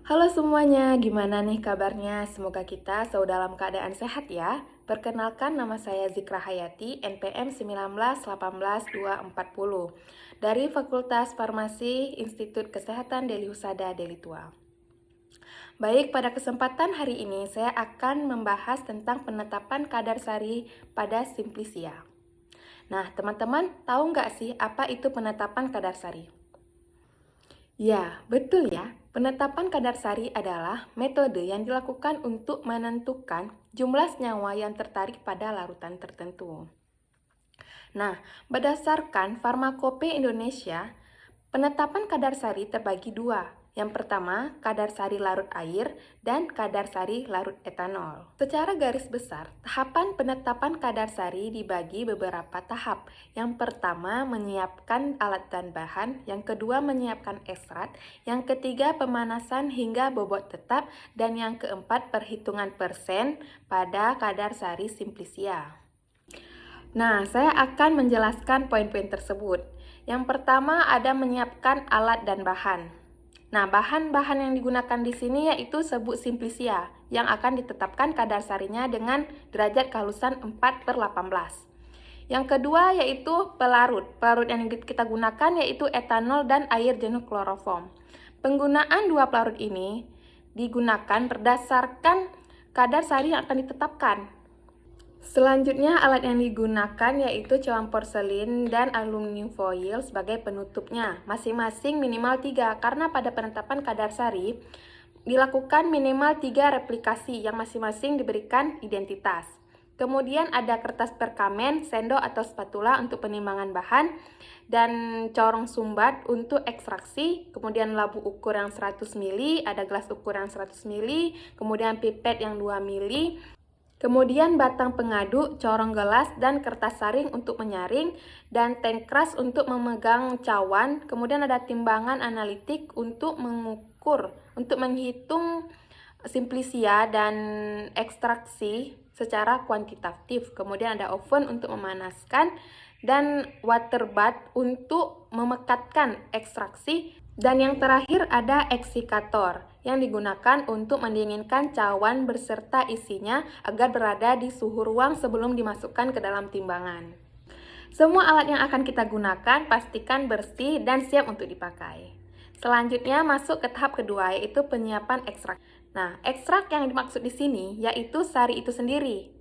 Halo semuanya, gimana nih kabarnya? Semoga kita selalu dalam keadaan sehat ya. Perkenalkan, nama saya Zikra Hayati, NPM 19182440 dari Fakultas Farmasi Institut Kesehatan Deli Husada Deli Tua. Baik, pada kesempatan hari ini saya akan membahas tentang penetapan kadar sari pada Simplicia. Nah, teman-teman tahu nggak sih apa itu penetapan kadar sari? Ya, betul ya. Penetapan kadar sari adalah metode yang dilakukan untuk menentukan jumlah senyawa yang tertarik pada larutan tertentu. Nah, berdasarkan Farmakope Indonesia, penetapan kadar sari terbagi dua. Yang pertama, kadar sari larut air dan kadar sari larut etanol. Secara garis besar, tahapan penetapan kadar sari dibagi beberapa tahap. Yang pertama, menyiapkan alat dan bahan. Yang kedua, menyiapkan ekstrak. Yang ketiga, pemanasan hingga bobot tetap. Dan yang keempat, perhitungan persen pada kadar sari Simplicia. Nah, saya akan menjelaskan poin-poin tersebut. Yang pertama ada menyiapkan alat dan bahan. Nah, bahan-bahan yang digunakan di sini yaitu serbuk Simplicia yang akan ditetapkan kadar sarinya dengan derajat kehalusan 4/18. Yang kedua yaitu pelarut. Pelarut yang kita gunakan yaitu etanol dan air jenuh kloroform. Penggunaan dua pelarut ini digunakan berdasarkan kadar sari yang akan ditetapkan. Selanjutnya, alat yang digunakan yaitu cawan porselin dan aluminium foil sebagai penutupnya, masing-masing minimal 3, karena pada penetapan kadar sari dilakukan minimal 3 replikasi yang masing-masing diberikan identitas. Kemudian ada kertas perkamen, sendok atau spatula untuk penimbangan bahan, dan corong sumbat untuk ekstraksi, kemudian labu ukur yang 100 ml, ada gelas ukur yang 100 ml, kemudian pipet yang 2 ml, kemudian batang pengaduk, corong gelas, dan kertas saring untuk menyaring, dan tank keras untuk memegang cawan. Kemudian ada timbangan analitik untuk mengukur, untuk menghitung Simplicia dan ekstraksi secara kuantitatif. Kemudian ada oven untuk memanaskan, dan water bath untuk memekatkan ekstraksi. Dan yang terakhir ada eksikator yang digunakan untuk mendinginkan cawan beserta isinya agar berada di suhu ruang sebelum dimasukkan ke dalam timbangan. Semua alat yang akan kita gunakan pastikan bersih dan siap untuk dipakai. Selanjutnya masuk ke tahap kedua yaitu penyiapan ekstrak. Nah, ekstrak yang dimaksud di sini yaitu sari itu sendiri.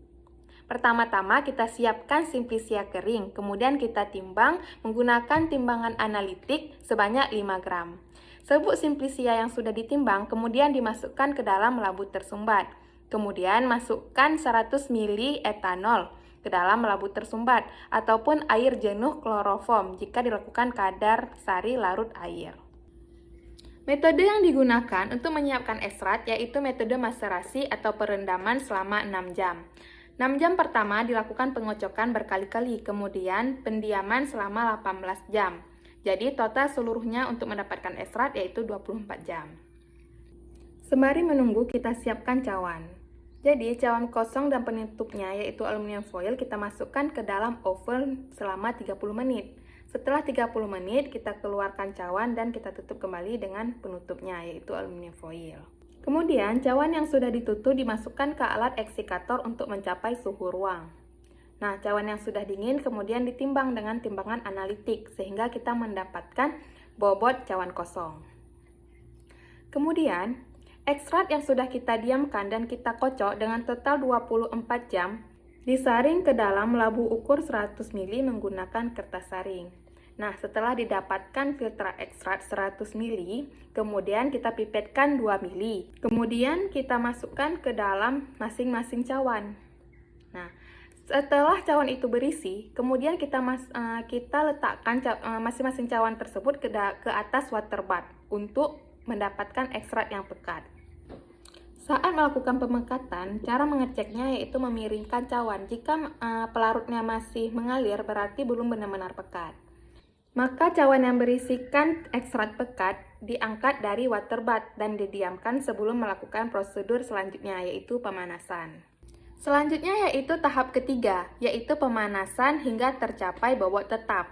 Pertama-tama kita siapkan Simplicia kering, kemudian kita timbang menggunakan timbangan analitik sebanyak 5 gram. Serbuk Simplicia yang sudah ditimbang kemudian dimasukkan ke dalam labu tersumbat. Kemudian masukkan 100 ml etanol ke dalam labu tersumbat ataupun air jenuh kloroform jika dilakukan kadar sari larut air. Metode yang digunakan untuk menyiapkan ekstrak yaitu metode maserasi atau perendaman selama 6 jam. 6 jam pertama dilakukan pengocokan berkali-kali, kemudian pendiaman selama 18 jam. Jadi total seluruhnya untuk mendapatkan ekstrak yaitu 24 jam. Sembari menunggu kita siapkan cawan. Jadi cawan kosong dan penutupnya yaitu aluminium foil kita masukkan ke dalam oven selama 30 menit. Setelah 30 menit kita keluarkan cawan dan kita tutup kembali dengan penutupnya yaitu aluminium foil. Kemudian, cawan yang sudah ditutup dimasukkan ke alat eksikator untuk mencapai suhu ruang. Nah, cawan yang sudah dingin kemudian ditimbang dengan timbangan analitik sehingga kita mendapatkan bobot cawan kosong. Kemudian, ekstrak yang sudah kita diamkan dan kita kocok dengan total 24 jam disaring ke dalam labu ukur 100 ml menggunakan kertas saring. Nah, setelah didapatkan filter ekstrak 100 ml, kemudian kita pipetkan 2 ml. Kemudian kita masukkan ke dalam masing-masing cawan. Nah, setelah cawan itu berisi, kemudian kita letakkan masing-masing cawan tersebut ke atas water bath untuk mendapatkan ekstrak yang pekat. Saat melakukan pemekatan, cara mengeceknya yaitu memiringkan cawan. Jika pelarutnya masih mengalir, berarti belum benar-benar pekat. Maka cawan yang berisikan ekstrak pekat diangkat dari water bath dan didiamkan sebelum melakukan prosedur selanjutnya yaitu pemanasan. Selanjutnya yaitu tahap ketiga, yaitu pemanasan hingga tercapai bobot tetap.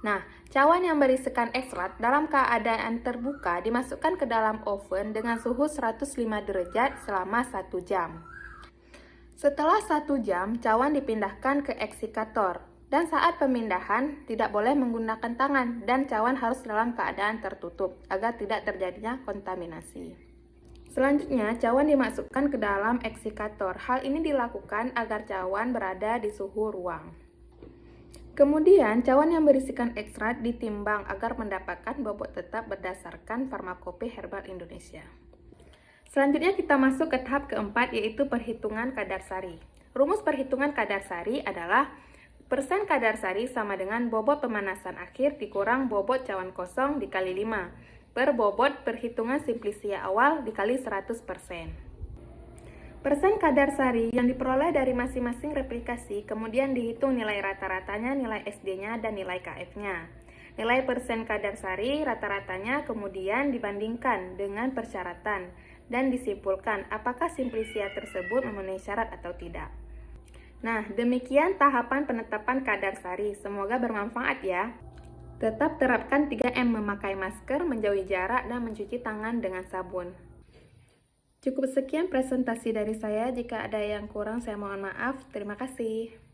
Nah, cawan yang berisikan ekstrak dalam keadaan terbuka dimasukkan ke dalam oven dengan suhu 105 derajat selama 1 jam. Setelah 1 jam, cawan dipindahkan ke eksikator. Dan saat pemindahan, tidak boleh menggunakan tangan dan cawan harus dalam keadaan tertutup agar tidak terjadinya kontaminasi. Selanjutnya, cawan dimasukkan ke dalam eksikator. Hal ini dilakukan agar cawan berada di suhu ruang. Kemudian, cawan yang berisikan ekstrak ditimbang agar mendapatkan bobot tetap berdasarkan Farmakope Herbal Indonesia. Selanjutnya kita masuk ke tahap keempat, yaitu perhitungan kadar sari. Rumus perhitungan kadar sari adalah persen kadar sari sama dengan bobot pemanasan akhir dikurang bobot cawan kosong dikali 5 per bobot perhitungan simplisia awal dikali 100%. Persen kadar sari yang diperoleh dari masing-masing replikasi kemudian dihitung nilai rata-ratanya, nilai SD-nya, dan nilai KF-nya. Nilai persen kadar sari rata-ratanya kemudian dibandingkan dengan persyaratan dan disimpulkan apakah simplisia tersebut memenuhi syarat atau tidak. Nah, demikian tahapan penetapan kadar sari. Semoga bermanfaat ya. Tetap terapkan 3M, memakai masker, menjauhi jarak, dan mencuci tangan dengan sabun. Cukup sekian presentasi dari saya. Jika ada yang kurang, saya mohon maaf. Terima kasih.